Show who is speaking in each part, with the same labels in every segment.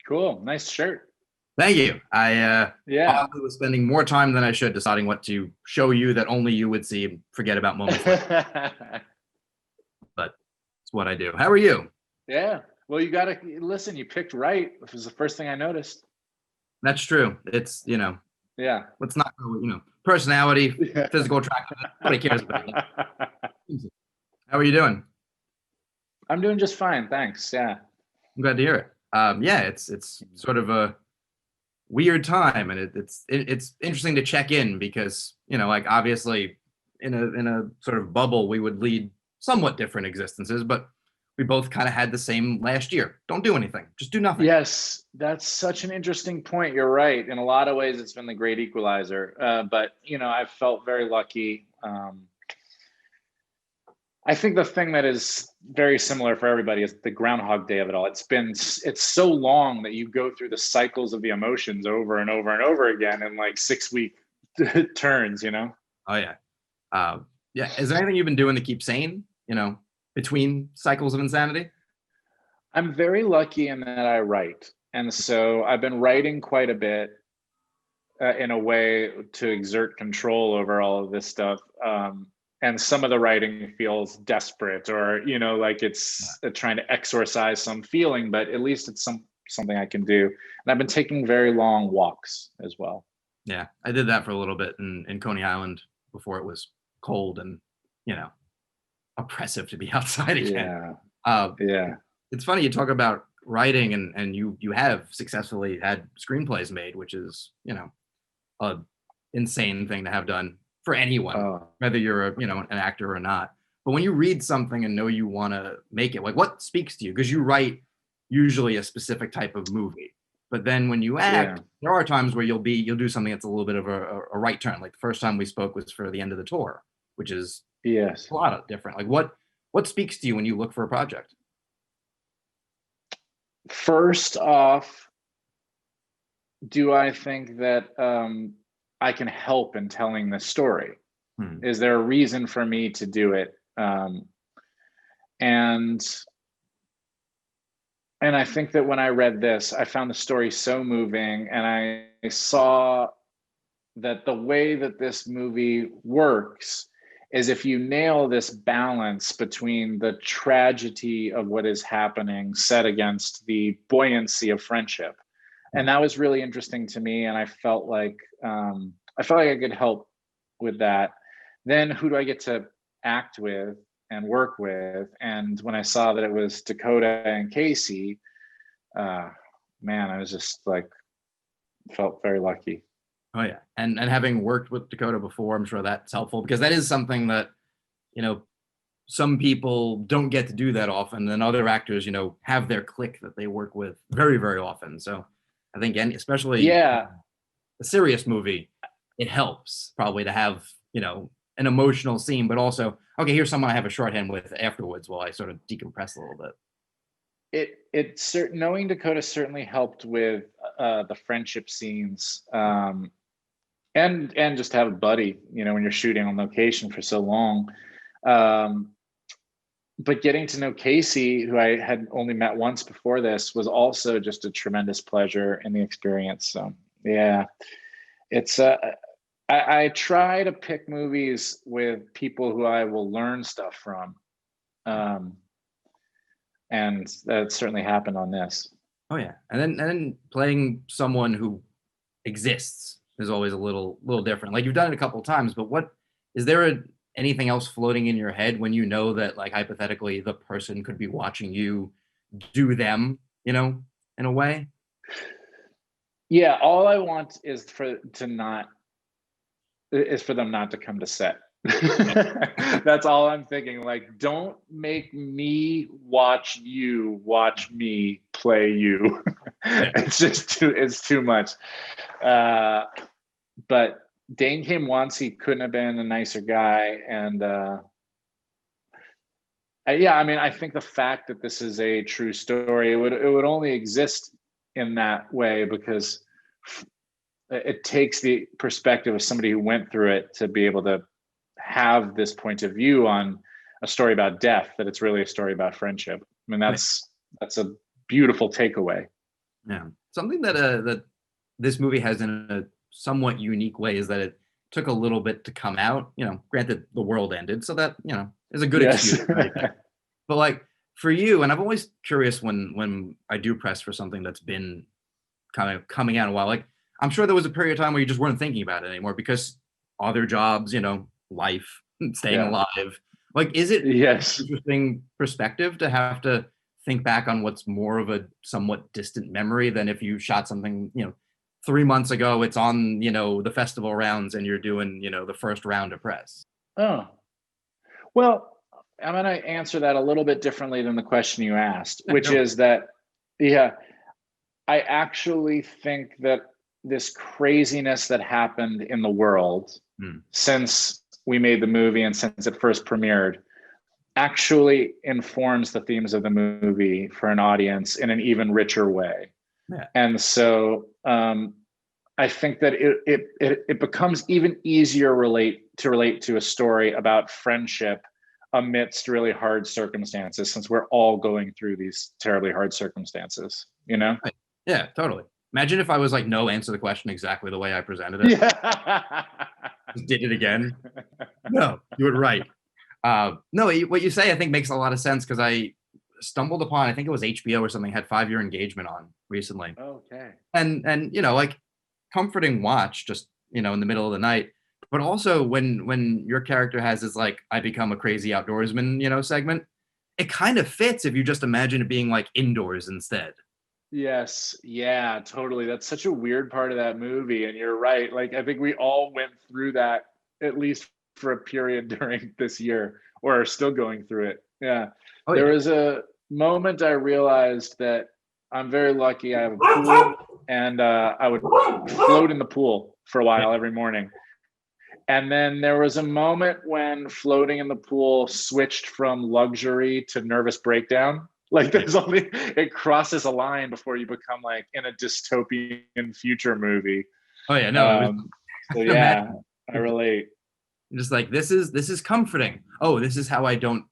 Speaker 1: Cool. Nice shirt.
Speaker 2: Thank you. I
Speaker 1: Yeah.
Speaker 2: probably was spending more time than I should deciding what to show you that only you would see and forget about moments like
Speaker 1: Yeah.
Speaker 2: but it's what I do. How are you?
Speaker 1: Well, you gotta listen. You picked right. It was the first thing I noticed.
Speaker 2: That's true. It's,
Speaker 1: Yeah.
Speaker 2: let's not go, personality,
Speaker 1: Yeah.
Speaker 2: physical attraction. Nobody cares about that. How are you doing?
Speaker 1: I'm doing just fine, thanks. Yeah.
Speaker 2: I'm glad to hear it. Yeah, it's sort of a weird time, and it's interesting to check in because like obviously in a sort of bubble we would lead somewhat different existences, but we both kind of had the same last year. Don't do anything, just do nothing.
Speaker 1: Yes, that's such an interesting point. You're right. In a lot of ways, it's been the great equalizer. But I've felt very lucky. I think the thing that is very similar for everybody is the Groundhog Day of it all. It's so long that you go through the cycles of the emotions over and over and over again in like 6 week turns.
Speaker 2: Oh yeah. Yeah, is there anything you've been doing to keep sane, between cycles of insanity?
Speaker 1: I'm very lucky in that I write. And so I've been writing quite a bit in a way to exert control over all of this stuff. And some of the writing feels desperate or, like it's trying to exorcise some feeling, but at least it's something I can do. And I've been taking very long walks as well.
Speaker 2: Yeah, I did that for a little bit in Coney Island before it was cold and, you know, oppressive to be outside again.
Speaker 1: Yeah.
Speaker 2: Uh,
Speaker 1: Yeah.
Speaker 2: it's funny you talk about writing and you have successfully had screenplays made, which is, a insane thing to have done for anyone,
Speaker 1: Oh.
Speaker 2: whether you're an actor or not. But when you read something and know you want to make it, like what speaks to you? Because you write usually a specific type of movie, but then when you
Speaker 1: Yeah.
Speaker 2: act, there are times where you'll do something that's a little bit of a right turn. Like the first time we spoke was for the end of the tour, which is
Speaker 1: Yes.
Speaker 2: a lot of different. Like what speaks to you when you look for a project?
Speaker 1: First off, do I think that I can help in telling this story?
Speaker 2: Hmm.
Speaker 1: Is there a reason for me to do it? And I think that when I read this, I found the story so moving, and I saw that the way that this movie works is if you nail this balance between the tragedy of what is happening set against the buoyancy of friendship. And that was really interesting to me, and I felt like I could help with that. Then who do I get to act with and work with? And when I saw that it was Dakota and Casey, man, I was just like, felt very lucky.
Speaker 2: Oh yeah, and having worked with Dakota before, I'm sure that's helpful because that is something that you know some people don't get to do that often, and other actors have their clique that they work with very very often. So I think, and especially
Speaker 1: Yeah.
Speaker 2: a serious movie, it helps probably to have an emotional scene, but also okay, here's someone I have a shorthand with afterwards while I sort of decompress a little bit.
Speaker 1: Knowing Dakota certainly helped with the friendship scenes, and just have a buddy, when you're shooting on location for so long. But getting to know Casey, who I had only met once before this, was also just a tremendous pleasure in the experience. So yeah, it's I try to pick movies with people who I will learn stuff from. And that certainly happened on this.
Speaker 2: Oh yeah, and then playing someone who exists is always a little different. Like you've done it a couple of times, but what is there anything else floating in your head when you know that like hypothetically the person could be watching you do them, in a way?
Speaker 1: Yeah, all I want is for them not to come to set. That's all I'm thinking. Like, don't make me watch you watch me play you. It's too much. But Dane came once. He couldn't have been a nicer guy. And yeah, I mean, I think the fact that this is a true story, it would only exist in that way because it takes the perspective of somebody who went through it to be able to have this point of view on a story about death, that it's really a story about friendship. I mean, that's a beautiful takeaway.
Speaker 2: Yeah. Something that this movie has in a somewhat unique way is that it took a little bit to come out. Granted, the world ended, so that is a good
Speaker 1: Yes.
Speaker 2: excuse for anything. But like for you, and I'm always curious when I do press for something that's been kind of coming out a while. Like I'm sure there was a period of time where you just weren't thinking about it anymore because other jobs, life, staying
Speaker 1: Yeah.
Speaker 2: alive. Like, is it
Speaker 1: Yes.
Speaker 2: interesting perspective to have to think back on what's more of a somewhat distant memory than if you shot something, 3 months ago, it's on, the festival rounds and you're doing, the first round of press.
Speaker 1: Oh, well, I'm going to answer that a little bit differently than the question you asked, which is that, yeah, I actually think that this craziness that happened in the world since we made the movie and since it first premiered actually informs the themes of the movie for an audience in an even richer way.
Speaker 2: Yeah.
Speaker 1: And so I think that it becomes even easier to relate to a story about friendship amidst really hard circumstances, since we're all going through these terribly hard circumstances,
Speaker 2: Right. Yeah, totally. Imagine if I was like, no, answer the question exactly the way I presented it.
Speaker 1: Yeah.
Speaker 2: Just did it again. No, you were right. No, what you say I think makes a lot of sense because I stumbled upon, I think it was HBO or something, had 5-year engagement on recently.
Speaker 1: Okay.
Speaker 2: And like comforting watch just, in the middle of the night. But also when your character has this like I become a crazy outdoorsman, segment, it kind of fits if you just imagine it being like indoors instead.
Speaker 1: Yes. Yeah, totally. That's such a weird part of that movie. And you're right. Like, I think we all went through that at least for a period during this year or are still going through it. Yeah.
Speaker 2: Oh
Speaker 1: There
Speaker 2: yeah.
Speaker 1: was a moment I realized that I'm very lucky. I have a pool and I would float in the pool for a while every morning. And then there was a moment when floating in the pool switched from luxury to nervous breakdown. Like there's only, it crosses a line before you become like in a dystopian future movie.
Speaker 2: Oh yeah, no, it was
Speaker 1: So
Speaker 2: I can
Speaker 1: yeah,
Speaker 2: imagine.
Speaker 1: I relate.
Speaker 2: Just like this is comforting. Oh, this is how I don't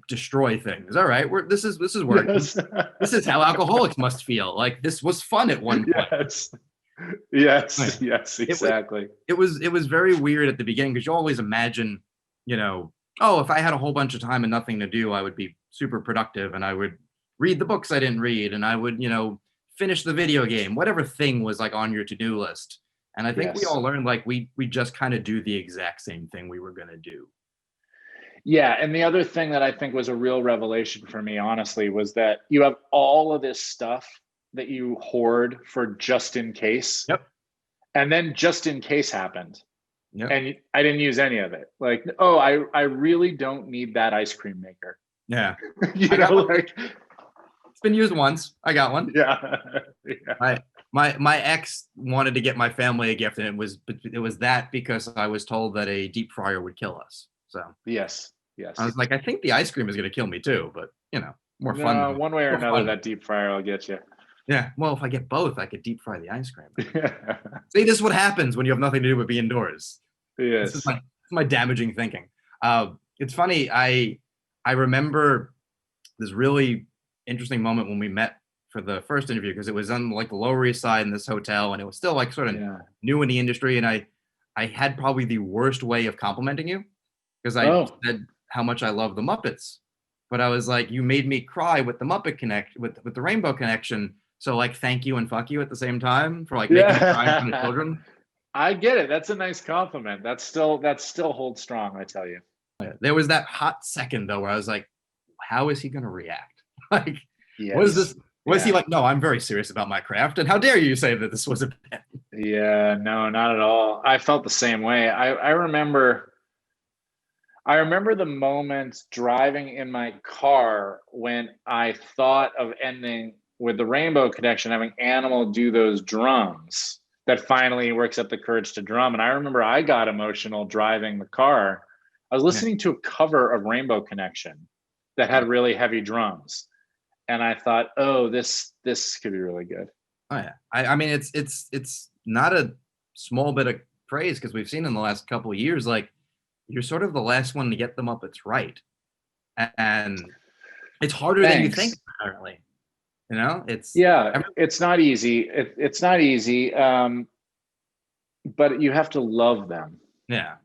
Speaker 2: destroy things. All right, this is working.
Speaker 1: Yes.
Speaker 2: This is how alcoholics must feel. Like this was fun at one point.
Speaker 1: Yes. Yes.
Speaker 2: Oh, yeah.
Speaker 1: Yes, exactly.
Speaker 2: It was very weird at the beginning because you always imagine, oh, if I had a whole bunch of time and nothing to do, I would be super productive and I would read the books I didn't read and I would, finish the video game, whatever thing was like on your to-do list. And I think we
Speaker 1: Yes.
Speaker 2: all learned like we just kind of do the exact same thing we were gonna do.
Speaker 1: Yeah, and the other thing that I think was a real revelation for me, honestly, was that you have all of this stuff that you hoard for just in case.
Speaker 2: Yep.
Speaker 1: And then just in case happened.
Speaker 2: Yep.
Speaker 1: And I didn't use any of it. Like, oh, I really don't need that ice cream maker.
Speaker 2: Yeah.
Speaker 1: Like
Speaker 2: it's been used once. I got one.
Speaker 1: Yeah. Yeah.
Speaker 2: My ex wanted to get my family a gift, and it was that because I was told that a deep fryer would kill us. So
Speaker 1: Yes. Yes.
Speaker 2: I was like, I think the ice cream is going to kill me too, but more fun.
Speaker 1: No, one way or another,
Speaker 2: fun.
Speaker 1: that deep fryer will get you.
Speaker 2: Yeah. Well, if I get both, I could deep fry the ice cream. See, this is what happens when you have nothing to do but be indoors.
Speaker 1: Yes.
Speaker 2: This is my damaging thinking. It's funny. I remember this really interesting moment when we met for the first interview because it was on like the Lower East Side in this hotel, and it was still like sort of new in the industry. And I had probably the worst way of complimenting you because I said how much I love the Muppets, but I was like, you made me cry with the Muppet Connect with the Rainbow Connection. So like, thank you and fuck you at the same time for like making me cry in front of children.
Speaker 1: I get it. That's a nice compliment. That still holds strong, I tell you.
Speaker 2: There was that hot second though where I was like, how is he going to react? Like,
Speaker 1: Yes.
Speaker 2: what is this? Was he like, no, I'm very serious about my craft, and how dare you say that this was a bit?
Speaker 1: Yeah, no, not at all. I felt the same way. I remember the moment driving in my car when I thought of ending with the Rainbow Connection, having Animal do those drums that finally works up the courage to drum. And I remember I got emotional driving the car. I was listening to a cover of Rainbow Connection that had really heavy drums. And I thought, oh, this could be really good.
Speaker 2: Oh yeah, I mean it's not a small bit of praise because we've seen in the last couple of years like you're sort of the last one to get the Muppets right, and it's harder than you think apparently. You know, it's
Speaker 1: Yeah,
Speaker 2: every,
Speaker 1: it's not easy. It's not easy, but you have to love them.
Speaker 2: yeah,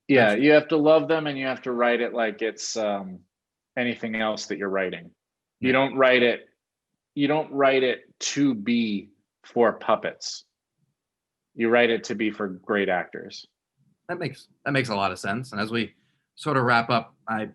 Speaker 1: Yeah,
Speaker 2: that's
Speaker 1: you have to love them, and you have to write it like it's anything else that you're writing. You
Speaker 2: yeah.
Speaker 1: don't write it. You don't write it to be for puppets. You write it to be for great actors.
Speaker 2: That makes a lot of sense. And as we sort of wrap up, I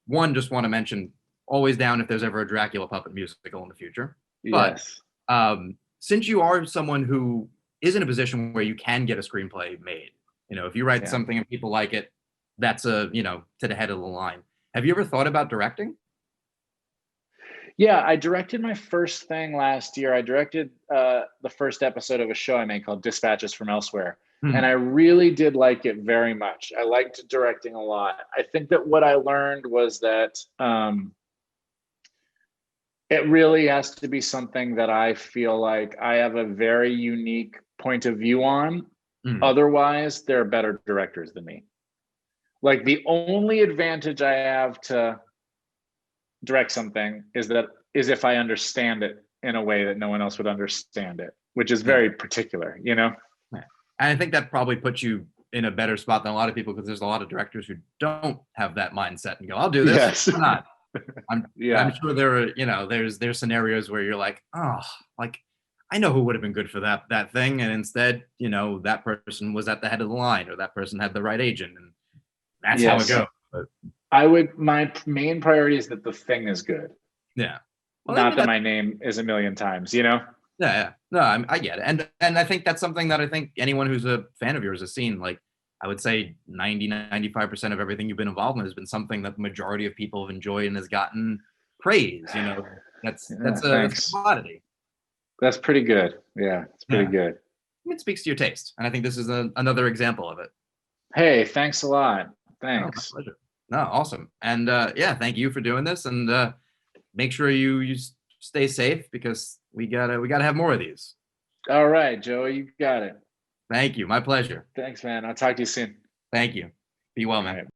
Speaker 2: one just want to mention always down if there's ever a Dracula puppet musical in the future. But
Speaker 1: Yes.
Speaker 2: since you are someone who is in a position where you can get a screenplay made, if you write
Speaker 1: Yeah.
Speaker 2: something and people like it, that's to the head of the line. Have you ever thought about directing?
Speaker 1: Yeah, I directed my first thing last year. I directed the first episode of a show I made called Dispatches from Elsewhere. And I
Speaker 2: Hmm.
Speaker 1: really did like it very much. I liked directing a lot. I think that what I learned was that it really has to be something that I feel like I have a very unique point of view on.
Speaker 2: Hmm.
Speaker 1: Otherwise, there are better directors than me. Like the only advantage I have to direct something is if I understand it in a way that no one else would understand it, which is
Speaker 2: Yeah.
Speaker 1: very particular, you know?
Speaker 2: Yeah. And I think that probably puts you in a better spot than a lot of people because there's a lot of directors who don't have that mindset and go, "I'll do this.
Speaker 1: Yes.
Speaker 2: Why not?" I'm
Speaker 1: Yeah.
Speaker 2: sure there are, there's scenarios where you're like, oh, like I know who would have been good for that thing, and instead, that person was at the head of the line, or that person had the right agent, and that's how it
Speaker 1: Yes.
Speaker 2: goes. But
Speaker 1: My main priority is that the thing is good,
Speaker 2: yeah, well, I
Speaker 1: not
Speaker 2: mean,
Speaker 1: that my name is a million times, you know?
Speaker 2: yeah, yeah. No, I get it, and I think that's something that I think anyone who's a fan of yours has seen. Like, I would say 95% of everything you've been involved in has been something that the majority of people have enjoyed and has gotten praise. That's
Speaker 1: Yeah,
Speaker 2: that's a
Speaker 1: thanks.
Speaker 2: commodity.
Speaker 1: That's pretty good. Yeah, it's pretty
Speaker 2: Yeah.
Speaker 1: good.
Speaker 2: It speaks to your taste, and I think this is another example of it.
Speaker 1: Hey, thanks a lot.
Speaker 2: Oh, my
Speaker 1: Thanks.
Speaker 2: pleasure. No, awesome, and yeah, thank you for doing this, and make sure you stay safe because we gotta have more of these.
Speaker 1: All right, Joey, you got it.
Speaker 2: Thank you, my pleasure.
Speaker 1: Thanks, man. I'll talk to you soon.
Speaker 2: Thank you. Be well,
Speaker 1: All
Speaker 2: man.
Speaker 1: right.